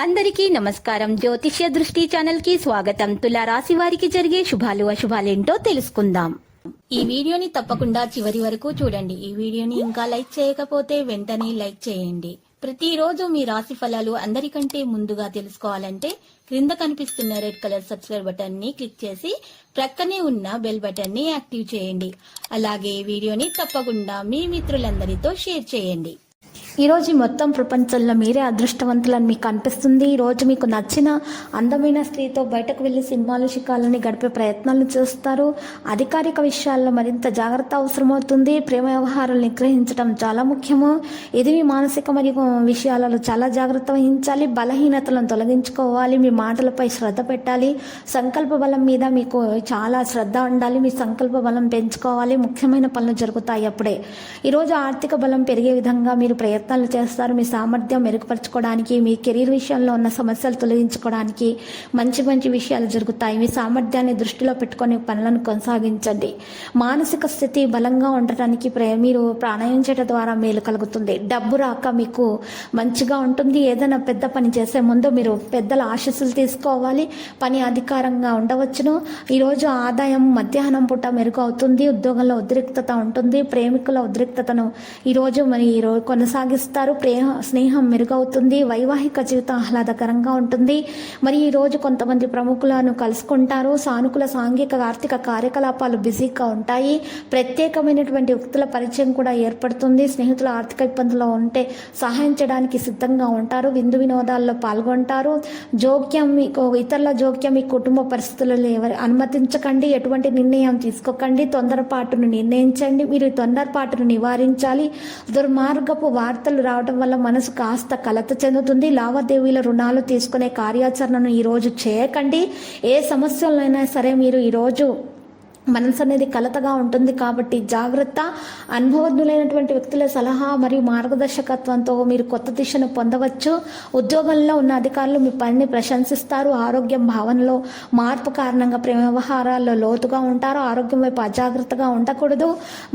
అందరికీ నమస్కారం. జ్యోతిష్య దృష్టి ఛానల్ కి స్వాగతం. తులా రాశి వారికి జరిగే శుభాలు అశుభాలేంటో తెలుసుకుందాం. ఈ వీడియోని తప్పకుండా చివరి వరకు చూడండి. ఈ వీడియోని ఇంకా లైక్ చేయకపోతే వెంటనే లైక్ చేయండి. ప్రతిరోజు మీ రాశి ఫలాలు అందరికంటే ముందుగా తెలుసుకోవాలంటే క్రింద కనిపిస్తున్న రెడ్ కలర్ సబ్స్క్రైబ్ బటన్ ని క్లిక్ చేసి ప్రక్కనే ఉన్న బెల్ బటన్ ని యాక్టివ్ చేయండి. అలాగే వీడియోని తప్పకుండా మీ మిత్రులందరితో షేర్ చేయండి. ఈరోజు మొత్తం ప్రపంచంలో మీరే అదృష్టవంతులని మీకు అనిపిస్తుంది. ఈరోజు మీకు నచ్చిన అందమైన స్త్రీతో బయటకు వెళ్లి సినిమాలు శిఖాలని గడిపే ప్రయత్నాలు చేస్తారు. అధికారిక విషయాల్లో మరింత జాగ్రత్త అవసరమవుతుంది. ప్రేమ వ్యవహారాలు నిగ్రహించడం చాలా ముఖ్యము. ఇది మీ మానసిక మరియు విషయాలలో చాలా జాగ్రత్త వహించాలి. బలహీనతలను తొలగించుకోవాలి. మీ మాటలపై శ్రద్ధ పెట్టాలి. సంకల్ప బలం మీద మీకు చాలా శ్రద్ధ ఉండాలి. మీ సంకల్ప బలం పెంచుకోవాలి. ముఖ్యమైన పనులు జరుగుతాయి అప్పుడే. ఈరోజు ఆర్థిక బలం పెరిగే విధంగా మీరు ప్రయత్నాలు చేస్తారు. మీ సామర్థ్యం మెరుగుపరచుకోవడానికి, మీ కెరీర్ విషయంలో ఉన్న సమస్యలు తొలగించుకోవడానికి మంచి మంచి విషయాలు జరుగుతాయి. మీ సామర్థ్యాన్ని దృష్టిలో పెట్టుకొని పనులను కొనసాగించండి. మానసిక స్థితి బలంగా ఉండటానికి మీరు ప్రాణాయామం చేయడం ద్వారా మేలు కలుగుతుంది. డబ్బు రాక మీకు మంచిగా ఉంటుంది. ఏదైనా పెద్ద పని చేసే ముందు మీరు పెద్దల ఆశీస్సులు తీసుకోవాలి. పని అధికారంగా ఉండవచ్చును. ఈరోజు ఆదాయం మధ్యాహ్నం పూట మెరుగు అవుతుంది. ఉద్యోగంలో ఉద్రిక్తత ఉంటుంది. ప్రేమికుల ఉద్రిక్తతను ఈరోజు కొనసాగిస్తారు. స్నేహం మెరుగవుతుంది. వైవాహిక జీవితం ఆహ్లాదకరంగా ఉంటుంది. మరి ఈరోజు కొంతమంది ప్రముఖులను కలుసుకుంటారు. సానుకూల సాంఘిక ఆర్థిక కార్యకలాపాలు బిజీగా ఉంటాయి. ప్రత్యేకమైనటువంటి వ్యక్తుల పరిచయం కూడా ఏర్పడుతుంది. స్నేహితుల ఆర్థిక ఇబ్బందుల్లో ఉంటే సహాయం చేయడానికి సిద్ధంగా ఉంటారు. విందు వినోదాల్లో పాల్గొంటారు. ఇతరుల జోక్యం మీ కుటుంబ పరిస్థితులలో అనుమతించకండి. ఎటువంటి నిర్ణయం తీసుకోకండి. తొందరపాటును నిర్ణయించండి. మీరు తొందరపాటును నివారించాలి. దుర్మార్గపు వార్తలు రావడం వల్ల మనసు కాస్త కలత చెందుతుంది. లావాదేవీల రుణాలు తీసుకునే కార్యాచరణను ఈరోజు చేయకండి. ఏ సమస్యలైనా సరే మీరు ఈరోజు మనసు అనేది కలతగా ఉంటుంది కాబట్టి జాగ్రత్త. అనుభవజ్ఞులైనటువంటి వ్యక్తుల సలహా మరియు మార్గదర్శకత్వంతో మీరు కొత్త దిశను పొందవచ్చు. ఉద్యోగంలో ఉన్న అధికారులు మీ పనిని ప్రశంసిస్తారు. ఆరోగ్యం భావనలో మార్పు కారణంగా ప్రేమ వ్యవహారాల్లో లోతుగా ఉంటారు. ఆరోగ్యం వైపు అజాగ్రత్తగా ఉండకూడదు.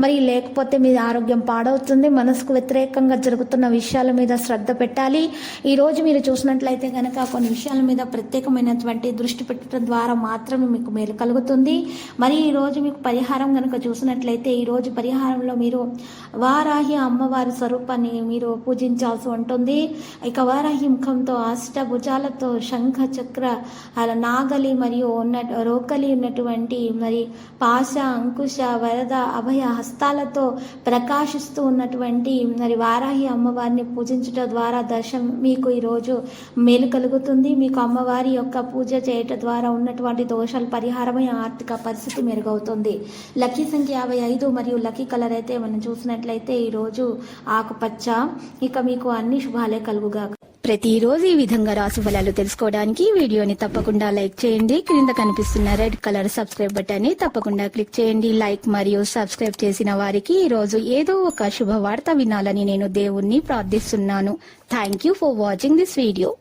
మరి లేకపోతే మీ ఆరోగ్యం పాడవుతుంది. మనసుకు వ్యతిరేకంగా జరుగుతున్న విషయాల మీద శ్రద్ధ పెట్టాలి. ఈరోజు మీరు చూసినట్లయితే కనుక కొన్ని విషయాల మీద ప్రత్యేకమైనటువంటి దృష్టి పెట్టడం ద్వారా మాత్రమే మీకు మేలు కలుగుతుంది. మరి ఈరోజు మీకు పరిహారం కనుక చూసినట్లయితే ఈరోజు పరిహారంలో మీరు వారాహి అమ్మవారి స్వరూపాన్ని మీరు పూజించాల్సి ఉంటుంది. ఇక వారాహి ముఖంతో అష్టభుజాలతో శంఖ చక్ర నాగలి మరియు రోకలి ఉన్నటువంటి మరి పాశ అంకుశ వరద అభయ హస్తాలతో ప్రకాశిస్తూ ఉన్నటువంటి మరి వారాహి అమ్మవారిని పూజించడం ద్వారా మీకు ఈరోజు మేలు కలుగుతుంది. మీకు అమ్మవారి యొక్క పూజ చేయటం ద్వారా ఉన్నటువంటి దోషాలు పరిహారమై ఆర్థిక పరిస్థితి మెరుగవుతుంది. లక్కీ సంఖ్య 55 మరియు లక్కీ కలర్ అయితే మనం చూసినట్లయితే ఈరోజు ఆకుపచ్చ. ఇక మీకు అన్ని శుభాలే కలుగుగా. ప్రతిరోజు ఈ విధంగా రాశి ఫలాలు తెలుసుకోవడానికి వీడియోని తప్పకుండా లైక్ చేయండి. క్రింద కనిపిస్తున్న రెడ్ కలర్ సబ్స్క్రైబ్ బటన్ ని తప్పకుండా క్లిక్ చేయండి. లైక్ మరియు సబ్స్క్రైబ్ చేసిన వారికి ఈరోజు ఏదో ఒక శుభవార్త వినాలని నేను దేవుణ్ణి ప్రార్థిస్తున్నాను. Thank you for watching this video.